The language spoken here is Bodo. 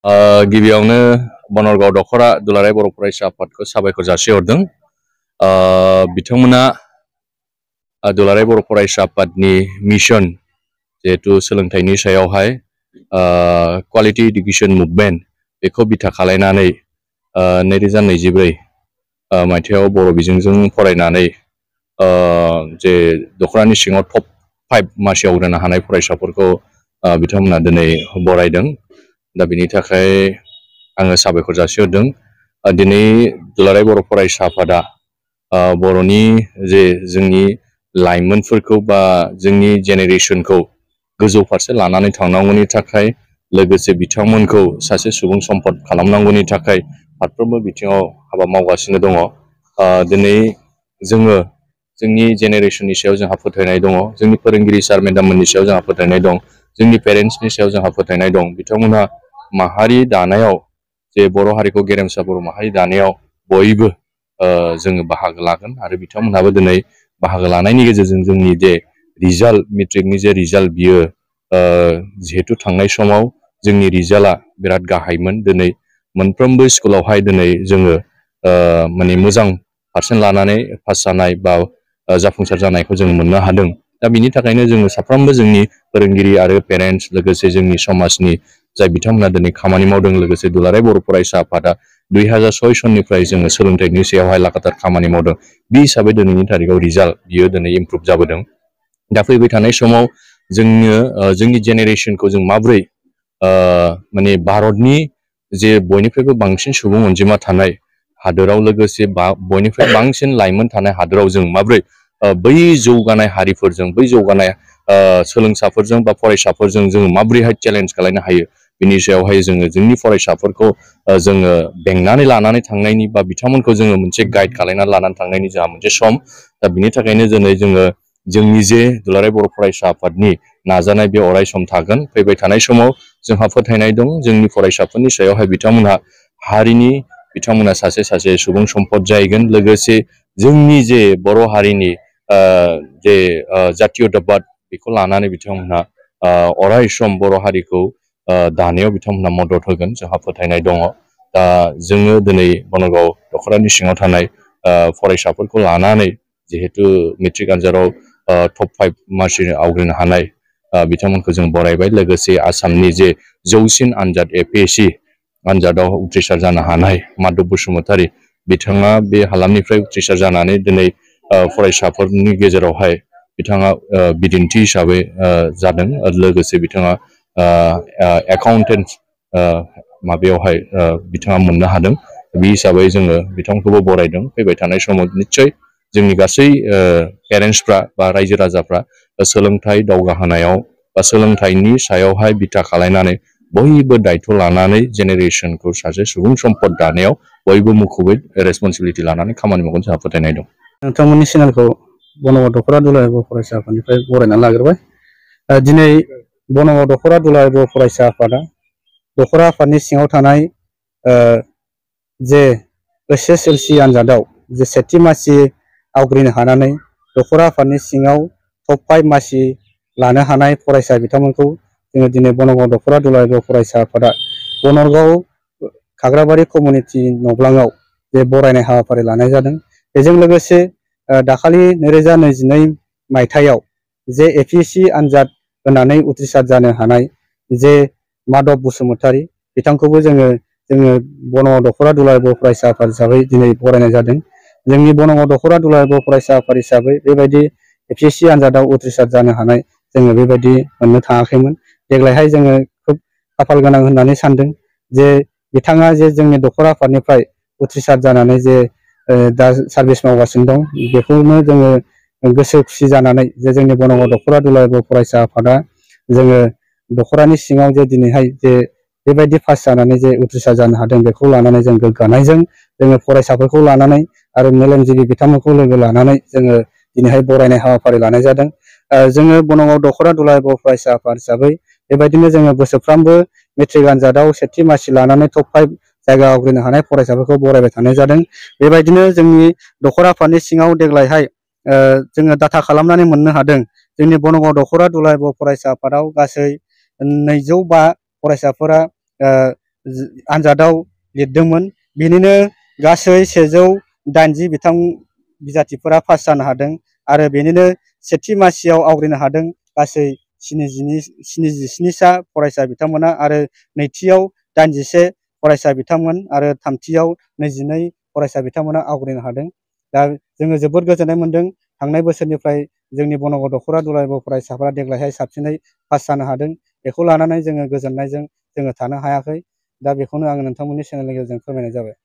गिबियावनो बनरगाव दखरा दुलाराय बर' फरायसा आफादखौ साबायखर जासिहरदों। बिथांमोना दुलाराय बर' फरायसा आफादनि मिशन जिहेतु सोलोंथाइनि सायावहाय क्वालिटी एडुकेशन मुभमेन्ट बेखौ बिथा खालायनानै 2024 मायथाइयाव बर' बिजोंजों फरायनानै जे दखरानि सिङाव टप 5 मासियाव होनो हानाय फरायसाफोरखौ बिथांमोना दिनै बरायदों। दा बिनि थाखाय आङो साबायखर जासिहरदों। दिनै दुलाराय बर' फरायसा आफादा बर'नि जे जोंनि लाइमोनफोरखौ बा जोंनि जेनेरेसनखौ गोजौ फारसे लानानै थांनांगौनि थाखाय लोगोसे बिथांमोनखौ सासे सुबुं सम्पद खालामनांगौनि थाखाय फारफ्रोमबो बिथिङाव हाबा मावगासिनो दङ। दिनै जोङो जोंनि जेनेरेसननि सायाव जोंहा फोथायनाय दङ, जोंनि फोरोंगिरि सार मेडाममोननि सायाव जोंहा फोथायनाय दं, जोंनि पेरेन्ट्सनि सायाव जोंहा फोथायनाय दं। बिथांमोनहा माहारि दानायाव जे बर' हारिखौ गेरेमसा बर' माहारि दानायाव बयबो जोङो बाहागो लागोन आरो बिथांमोनहाबो दिनै बाहागो लानायनि गेजेरजों जोंनि जे रिजाल्ट मेट्रिकनि जे रिजाल्ट बियो जिहेतु थांनाय समाव जोंनि रिजाल्टआ बिराद गाहायमोन। दिनै मोनफ्रोमबो स्कुलावहाय दिनै जोङो माने मोजां पारसेन्ट लानानै पास जानाय बा जाफुंसार जानायखौ जों मोननो हादों। दा बिनि थाखायनो जोङो साफ्रोमबो जोंनि फोरोंगिरि आरो पेरेन्ट्स लोगोसे जोंनि समाजनि जाय बिथांमोना दिनै खामानि मावदों, लोगोसे दुलाराय बर' फरायसा आफादा 2006 सननिफ्राय जोङो सोलोंथाइनि सायावहाय लागातार खामानि मावदों। बे हिसाबै दिनैनि थारिखआव रिजाल्ट बियो दिनै इमप्रुभ जाबोदों। दा फैबाय थानाय समाव जोंनि जेनेरेसनखौ जों माब्रै माने भारतनि जे बयनिफ्रायबो बांसिन सुबुं अनजिमा थानाय हादोराव लोगोसे बयनिफ्राय बांसिन लाइमोन थानाय हादोराव जों माब्रै बै जौगानाय हारिफोरजों बै जौगानाय सोलोंसाफोरजों बा फरायसाफोरजों जोङो माब्रैहाय चेलेन्ज खालायनो हायो, बिनि सायावहाय जोङो जोंनि फरायसाफोरखौ जोङो बेंनानै लानानै थांनायनि बा बिथांमोनखौ जोङो मोनसे गाइड खालायनानै लानानै थांनायनि जोंहा मोनसे सम। दा बिनि थाखायनो दिनै जोङो जोंनि जे दुलाराय बर' फरायसा आफादनि नाजानाय बे अराय सम थागोन। फैबाय थानाय समाव जोंहा फोथायनाय दं जोंनि फरायसाफोरनि सायावहाय बिथांमोनहा हारिनि बिथांमोना सासे सुबुं सम्पद जाहैगोन। लोगोसे जोंनि जे बर' हारिनि जे जातीयताबाद बेखौ लानानै बिथांमोनहा अराय सम बर' हारिखौ दानायाव बिथांमोनहा मदद होगोन, जोंहा फोथायनाय दङ। दा जोङो दिनै बनरगाव दखरानि सिङाव थानाय फरायसाफोरखौ लानानै जिहेतु मेट्रिक आनजादाव टप 5 मासि आवग्रिनो हानाय बिथांमोनखौ जों बरायबाय। लोगोसे आसामनि जे जौसिन आनजाद APSC आनजादाव उथ्रिसार जानो हानाय माधब बसुमतारी बिथाङा बे हालामनिफ्राय उथ्रिसार जानानै दिनै फरायसाफोरनि गेजेरावहाय बिथाङा बिदिन्थि हिसाबै जादों। लोगोसे बिथाङा एकाउन्टेन्ट माबायावहाय बिथाङा मोननो हादों। बे हिसाबै जोङो बिथांखौबो बरायदों। फैबाय थानाय समाव निस्सय जोंनि गासै पेरेन्टसफ्रा बा रायजो राजाफ्रा सोलोंथाइ दावगाहोनायाव बा सोलोंथाइनि सायावहाय बिथा खालायनानै बयबो दायथ' लानानै जेनेरेसनखौ सासे सुबुं सम्पद दानायाव बयबो मुखुबै रेसपन्सिबिलिटि लानानै खामानि मावगोन, जोंहा फोथायनाय दं। नोंथांमोननि चेनेलखौ बनरगाव दखरा दुलाराय बर' फरायसा आफादनिफ्राय बरायनानै लाग्रोबाय। दिनै बनरगाव दखरा दुलाराय बर' फरायसा आफादा दखरा आफादनि सिङाव थानाय जे SSLC आनजादाव जे सेथि मासि आवग्रिनो हानानै दखरा आफादनि सिङाव टप 5 मासि लानो हानाय फरायसा बिथांमोनखौ जोङो दिनै बनरगाव दखरा दुलाराय बर' फरायसा आफादा बनरगाव खाग्राबारि कमिउनिटि नग्लाङाव जे बरायनाय हाबाफारि लानाय जादों। बेजों लोगोसे दाखालि 2022 मायथाइयाव जे APSC आनजाद होनानै उथ्रिसार जानो हानाय जे माधब बसुमतारी बिथांखौबो जोङो बनरगाव दखरा दुलाराय बर' फरायसा आफाद हिसाबै दिनै बरायनाय जादों। जोंनि बनरगाव दखरा दुलाराय बर' फरायसा आफाद हिसाबै बेबायदि APSC आनजादाव उथ्रिसार जानो हानाय जोङो बेबायदि मोननो थाङाखैमोन। देग्लायहाय जोङो खोब खाफाल गोनां होननानै सानदों जे बिथाङा जे जोंनि दखरा आफादनिफ्राय उथ्रिसार जानानै जे दा सार्भिस मावगासिनो दं, बेखौनो जोङो गोसो खुसि जानानै जे जोंनि बनरगाव दखरा दुलाराय बर' फरायसा आफादा जोङो दखरानि सिङाव जे दिनैहाय जे बेबायदि पास जानानै जे उथ्रिसार जानो हादों, बेखौ लानानै जों गोग्गानायजों जोङो फरायसाफोरखौ लानानै आरो मेलेमजिबि बिथांमोनखौ लोगो लानानै जोङो दिनैहाय बरायनाय हाबाफारि लानाय जादों। जोङो बनरगाव दखरा दुलाराय बर' फरायसा आफाद हिसाबै बेबायदिनो जोङो बोसोरफ्रामबो मेट्रिक आनजादाव सेथि मासि लानानै टप 5 जायगा आवग्रिनो हानाय फरायसाफोरखौ बरायबाय थानाय जादों। बेबायदिनो जोंनि दखरा आफादनि सिङाव देग्लायहाय जोङो डाटा खालामनानै मोननो हादों जोंनि बनरगाव दखरा दुलाराय बर' फरायसा आफादाव गासै 205 फरायसाफोरा आनजादाव लिरदोंमोन। बिनिनो गासै 180 बिथां बिजाथिफोरा पास जानो हादों आरो बेनिनो सेथि मासियाव आवग्रिनो हादों गासै 77सा फरायसा बिथांमोना आरो नैथियाव 81 फरायसा बिथांमोन आरो थामथियाव 22 फरायसा बिथांमोना आवग्रिनो हादों। दा जोङो जोबोद गोजोननाय मोन्दों। थांनाय बोसोरनिफ्राय जोंनि बनगाव दख'रा दुलाराय बर' फरायसाफोरा देग्लायहाय साबसिनै पास जानो हादों। बेखौ लानानै जोङो गोजोननायजों जोङो थानो हायाखै। दा बेखौनो आङो नोंथांमोननि चेनेलनि गेजेरजों फोरमायनाय जाबाय।